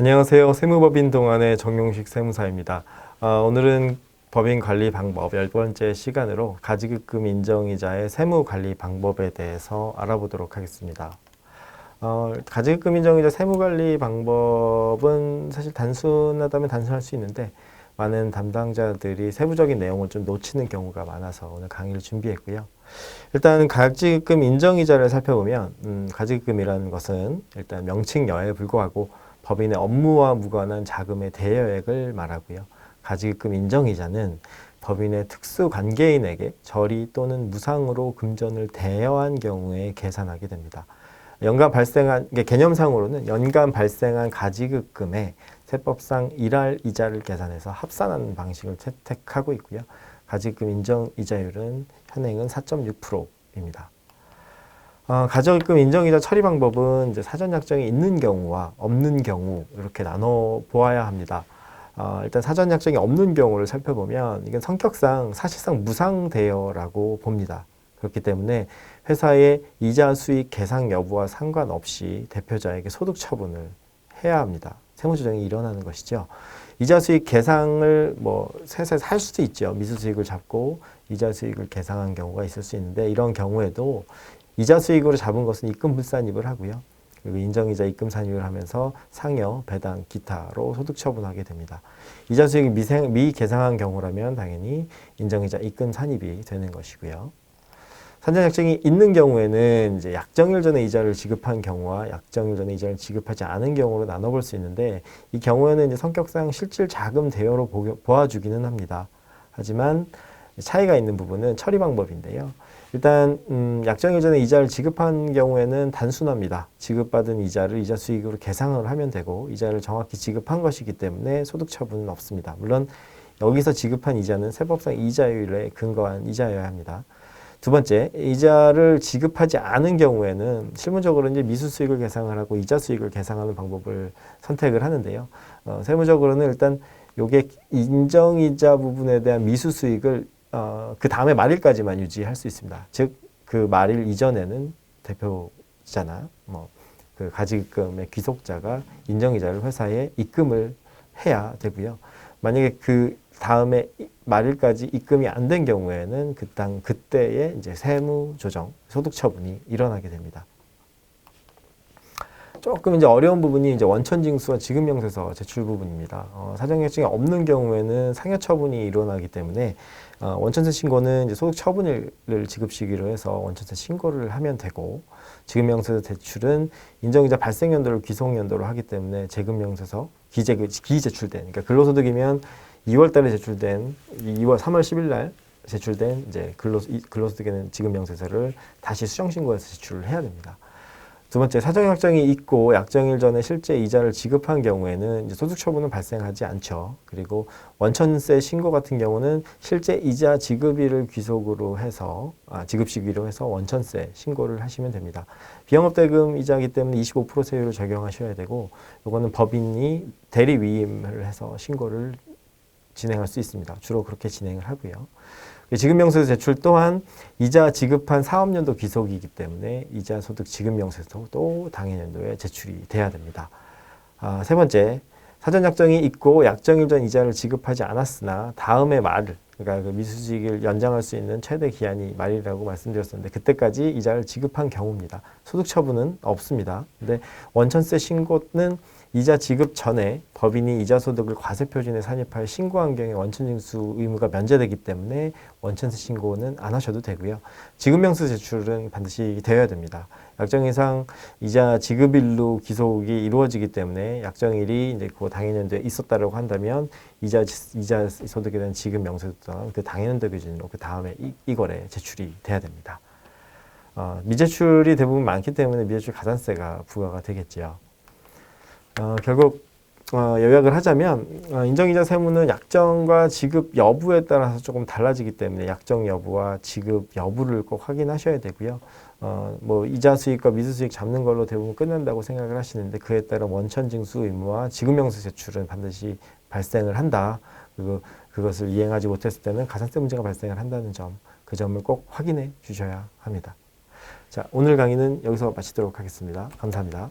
안녕하세요. 세무법인 동안의 정용식 세무사입니다. 오늘은 법인 관리 방법 10번째 시간으로 가지급금 인정이자의 세무 관리 방법에 대해서 알아보도록 하겠습니다. 가지급금 인정이자 세무 관리 방법은 사실 단순하다면 단순할 수 있는데 많은 담당자들이 세부적인 내용을 좀 놓치는 경우가 많아서 오늘 강의를 준비했고요. 일단 가지급금 인정이자를 살펴보면 가지급금이라는 것은 일단 명칭여에 불구하고 법인의 업무와 무관한 자금의 대여액을 말하고요. 가지급금 인정이자는 법인의 특수 관계인에게 저리 또는 무상으로 금전을 대여한 경우에 계산하게 됩니다. 연간 발생한, 개념상으로는 연간 발생한 가지급금에 세법상 일할 이자를 계산해서 합산하는 방식을 채택하고 있고요. 가지급금 인정 이자율은 현행은 4.6%입니다. 가지급금 인정이자 처리 방법은 이제 사전 약정이 있는 경우와 없는 경우 이렇게 나눠 보아야 합니다. 일단 사전 약정이 없는 경우를 살펴보면 이건 성격상 사실상 무상 대여라고 봅니다. 그렇기 때문에 회사의 이자 수익 계상 여부와 상관없이 대표자에게 소득 처분을 해야 합니다. 세무조정이 일어나는 것이죠. 이자 수익 계상을 회사에서 할 수도 있죠. 미수 수익을 잡고 이자 수익을 계상한 경우가 있을 수 있는데 이런 경우에도 이자 수익으로 잡은 것은 입금 불산입을 하고요. 그리고 인정이자 입금 산입을 하면서 상여, 배당, 기타로 소득 처분하게 됩니다. 이자 수익이 미계상한 경우라면 당연히 인정이자 입금 산입이 되는 것이고요. 사전 약정이 있는 경우에는 이제 약정일 전에 이자를 지급한 경우와 약정일 전에 이자를 지급하지 않은 경우로 나눠볼 수 있는데 이 경우에는 이제 성격상 실질 자금 대여로 보아주기는 합니다. 하지만 차이가 있는 부분은 처리 방법인데요. 일단 약정일 전에 이자를 지급한 경우에는 단순합니다. 지급받은 이자를 이자 수익으로 계상을 하면 되고 이자를 정확히 지급한 것이기 때문에 소득 처분은 없습니다. 물론 여기서 지급한 이자는 세법상 이자율에 근거한 이자여야 합니다. 두 번째, 이자를 지급하지 않은 경우에는 실무적으로 이제 미수 수익을 계상을 하고 이자 수익을 계상하는 방법을 선택을 하는데요. 세무적으로는 일단 요게 인정이자 부분에 대한 미수 수익을 그 다음에 말일까지만 유지할 수 있습니다. 즉, 그 말일 이전에는 대표자나 그 가지급금의 귀속자가 인정이자를 회사에 입금을 해야 되고요. 만약에 그 다음에 말일까지 입금이 안 된 경우에는 그때에 이제 세무 조정, 소득 처분이 일어나게 됩니다. 조금 이제 어려운 부분이 이제 원천징수와 지급명세서 제출 부분입니다. 사전약정이 없는 경우에는 상여 처분이 일어나기 때문에 원천세 신고는 이제 소득 처분을 지급 시기로 해서 원천세 신고를 하면 되고 지급명세서 제출은 인정이자 발생 연도를 귀속 연도로 하기 때문에 재급명세서 기제출된 그러니까 근로소득이면 2월 달에 제출된 3월 10일 날 제출된 이제 근로소득에는 지급명세서를 다시 수정신고해서 제출을 해야 됩니다. 두 번째, 사전약정이 있고 약정일 전에 실제 이자를 지급한 경우에는 이제 소득 처분은 발생하지 않죠. 그리고 원천세 신고 같은 경우는 실제 이자 지급일을 귀속으로 해서 지급 시기로 해서 원천세 신고를 하시면 됩니다. 비영업대금 이자이기 때문에 25% 세율을 적용하셔야 되고 이거는 법인이 대리 위임을 해서 신고를 진행할 수 있습니다. 주로 그렇게 진행을 하고요. 지급명세서 제출 또한 이자 지급한 사업연도 귀속이기 때문에 이자 소득 지급명세서도 당해년도에 제출이 돼야 됩니다. 세 번째, 사전약정이 있고 약정일 전 이자를 지급하지 않았으나 다음에 말을 그러니까 그 미수수익을 연장할 수 있는 최대 기한이 말이라고 말씀드렸었는데 그때까지 이자를 지급한 경우입니다. 소득 처분은 없습니다. 근데 원천세 신고는 이자 지급 전에 법인이 이자 소득을 과세표준에 산입하여 신고한 경우에 원천징수 의무가 면제되기 때문에 원천세 신고는 안 하셔도 되고요. 지급명세 제출은 반드시 되어야 됩니다. 약정일상 이자 지급일로 귀속이 이루어지기 때문에 약정일이 이제 그 당해년도에 있었다라고 한다면 이자 소득에 대한 지급명세도 또한 그 당해년도 기준으로 그 다음에 이거래 제출이 돼야 됩니다. 미제출이 대부분 많기 때문에 미제출 가산세가 부과가 되겠지요. 결국 요약을 하자면 인정이자 세무는 약정과 지급 여부에 따라서 조금 달라지기 때문에 약정 여부와 지급 여부를 꼭 확인하셔야 되고요. 이자 수익과 미수 수익 잡는 걸로 대부분 끝난다고 생각을 하시는데 그에 따른 원천징수 의무와 지급명세 제출은 반드시 발생을 한다. 그리고 그것을 이행하지 못했을 때는 가산세 문제가 발생을 한다는 점, 그 점을 꼭 확인해 주셔야 합니다. 자, 오늘 강의는 여기서 마치도록 하겠습니다. 감사합니다.